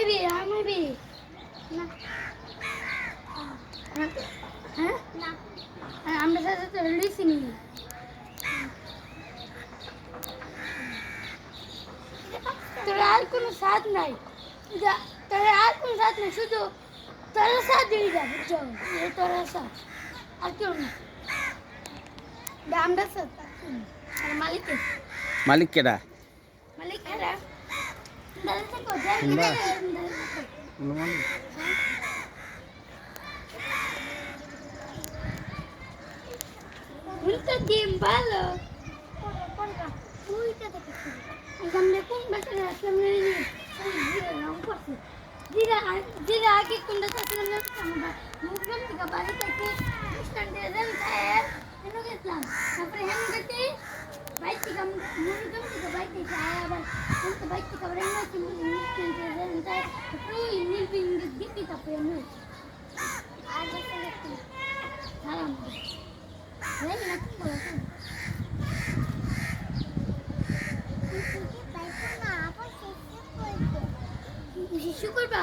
আমাইবি না হ্যাঁ না আমরা সাথে তো লিসিনি তোর আর কোনো সাথ নাই তোর আর কোনো সাথ নাই শুধু তোর সাথ দিয়ে যা বুঝছো তোর সাথ আর কেউ না আমরা সাথ আর মালিক কেডা এরা দাদা থেকে যাই উল্টো ডিম ভালো উল্টা দেখে আমরা কোন বাসায় আসলাম রং করছি জিরা আগে কোনটা আসলাম না আমরা মুখগ্রাম থেকে বাড়ি থেকে স্ট্যান্ডে যাই হেন গেছিলাম তারপরে হেন গেছি বাইক থেকে মুখগ্রাম থেকে বাইক থেকে আবার কোনটা বাইক থেকে আবার হেন গেছি স্ট্যান্ডে যাই তুই নিলবিং গিটি তারপরে আমি আর গেছি সালাম এই না কি বলছো শিশু করবা